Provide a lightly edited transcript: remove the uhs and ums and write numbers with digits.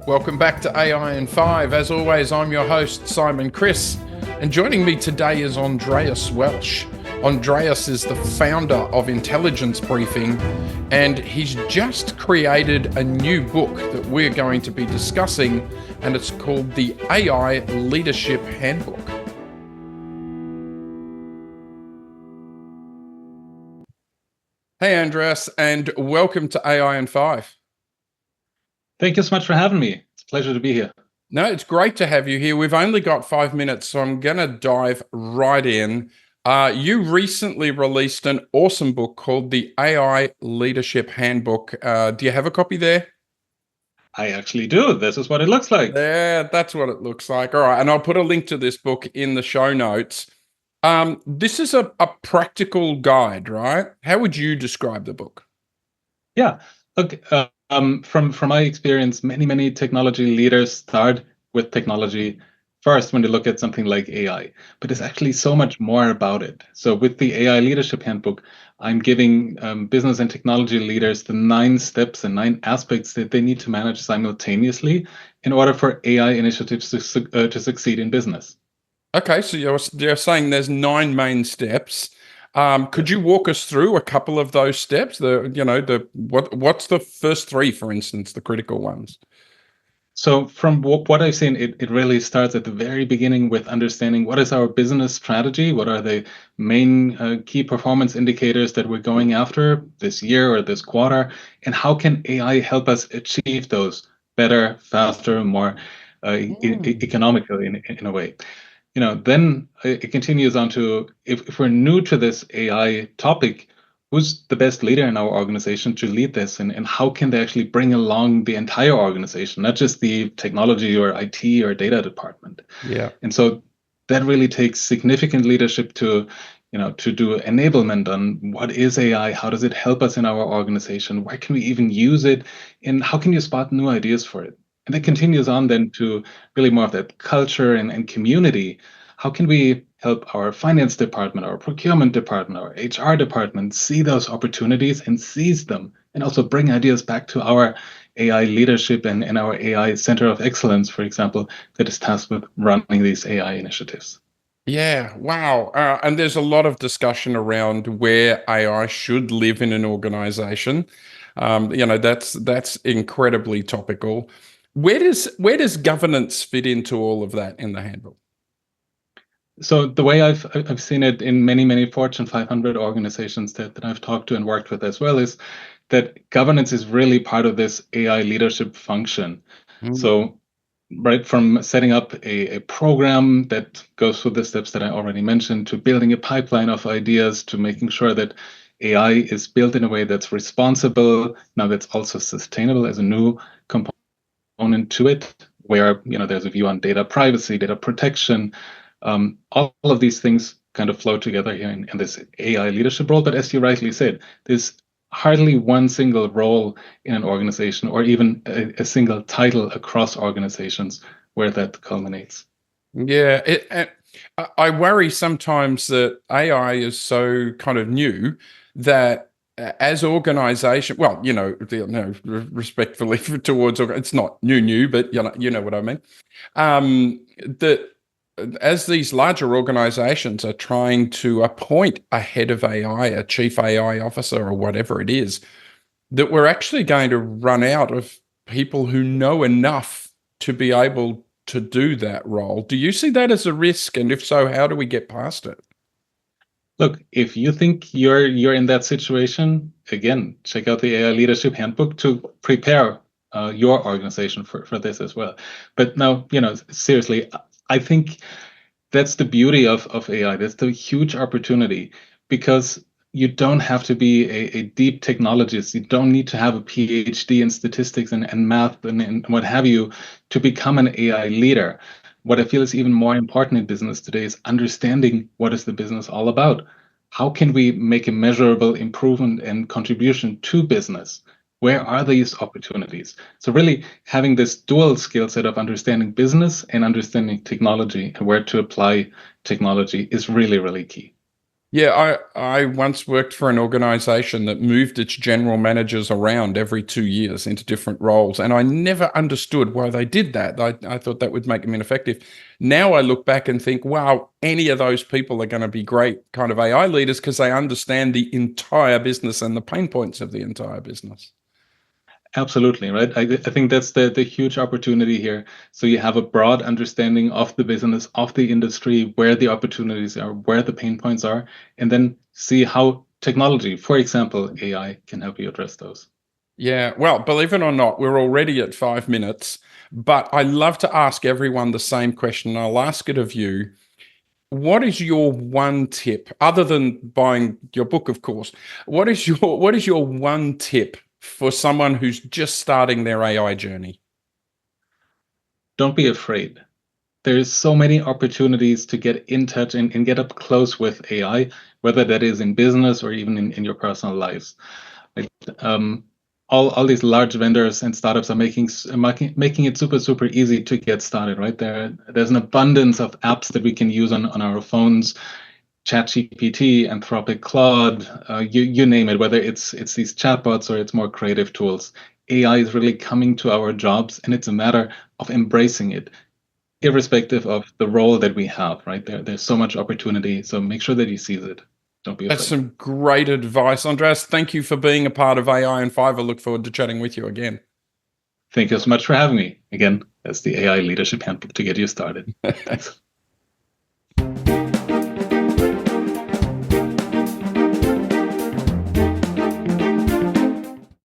Welcome back to AI in 5. As always, I'm your host, Simon Chris, and joining me today is Andreas Welsch. Andreas is the founder of Intelligence Briefing, and he's just created a new book that we're going to be discussing, and it's called the AI Leadership Handbook. Hey, Andreas, and welcome to AI in 5. Thank you so much for having me. It's a pleasure to be here. No, it's great to have you here. We've only got 5 minutes, so I'm going to dive right in. You recently released an awesome book called the AI Leadership Handbook. Do you have a copy there? I actually do. This is what it looks like. Yeah, that's what it looks like. All right, and I'll put a link to this book in the show notes. This is a practical guide, right? How would you describe the book? Yeah. Look, from my experience, many technology leaders start with technology first when they look at something like AI, but there's actually so much more about it. So with the AI Leadership Handbook, I'm giving business and technology leaders the 9 steps and 9 aspects that they need to manage simultaneously in order for AI initiatives to succeed in business. Okay, so you're saying there's 9 main steps. Could you walk us through a couple of those steps? What's the first 3, for instance, the critical ones? So from what I've seen, it really starts at the very beginning with understanding what is our business strategy, what are the main key performance indicators that we're going after this year or this quarter, and how can AI help us achieve those better, faster, more economically in a way. Then it continues on to if we're new to this AI topic, who's the best leader in our organization to lead this, and how can they actually bring along the entire organization, not just the technology or IT or data department. Yeah. And so that really takes significant leadership to do enablement on what is AI, how does it help us in our organization, where can we even use it, and how can you spot new ideas for it. And it continues on then to really more of that culture and community. How can we help our finance department, our procurement department, our HR department see those opportunities and seize them, and also bring ideas back to our AI leadership and our AI Center of Excellence, for example, that is tasked with running these AI initiatives. Yeah, wow. And there's a lot of discussion around where AI should live in an organization. That's incredibly topical. Where does governance fit into all of that in the handbook? So the way I've seen it in many Fortune 500 organizations that I've talked to and worked with as well is that governance is really part of this AI leadership function. So right from setting up a program that goes through the steps that I already mentioned, to building a pipeline of ideas, to making sure that AI is built in a way that's responsible, now that's also sustainable as a new component to it, where there's a view on data privacy, data protection. All of these things kind of flow together here in this AI leadership role. But as you rightly said, there's hardly one single role in an organization or even a single title across organizations where that culminates. Yeah, I worry sometimes that AI is so kind of new that as organization, well, respectfully towards, it's not new, but you know what I mean. That as these larger organizations are trying to appoint a head of AI, a chief AI officer, or whatever it is, that we're actually going to run out of people who know enough to be able to do that role. Do you see that as a risk? And if so, how do we get past it? Look, if you think you're in that situation, again, check out the AI Leadership Handbook to prepare your organization for this as well. But now, seriously, I think that's the beauty of AI. That's the huge opportunity, because you don't have to be a deep technologist. You don't need to have a PhD in statistics and math and what have you to become an AI leader. What I feel is even more important in business today is understanding what is the business all about. How can we make a measurable improvement and contribution to business? Where are these opportunities? So really having this dual skill set of understanding business and understanding technology and where to apply technology is really key. Yeah, I once worked for an organization that moved its general managers around every 2 years into different roles. And I never understood why they did that. I thought that would make them ineffective. Now I look back and think, wow, any of those people are going to be great kind of AI leaders because they understand the entire business and the pain points of the entire business. Absolutely, right? I think that's the huge opportunity here. So you have a broad understanding of the business, of the industry, where the opportunities are, where the pain points are, and then see how technology, for example, AI, can help you address those. Yeah, well, believe it or not, we're already at 5 minutes, but I love to ask everyone the same question. I'll ask it of you. What is your one tip, other than buying your book, of course? What is your one tip for someone who's just starting their AI journey? Don't be afraid. There's so many opportunities to get in touch and get up close with AI, whether that is in business or even in your personal lives. Like, all these large vendors and startups are making it super easy to get started, right? There's an abundance of apps that we can use on our phones, ChatGPT, Anthropic, Claude, you name it, whether it's these chatbots or it's more creative tools. AI is really coming to our jobs, and it's a matter of embracing it, irrespective of the role that we have, right? There's so much opportunity. So make sure that you seize it. Don't be That's afraid. some great advice. Andreas, thank you for being a part of AI and Five. I look forward to chatting with you again. Thank you so much for having me. Again, that's the AI Leadership Handbook to get you started. Thanks.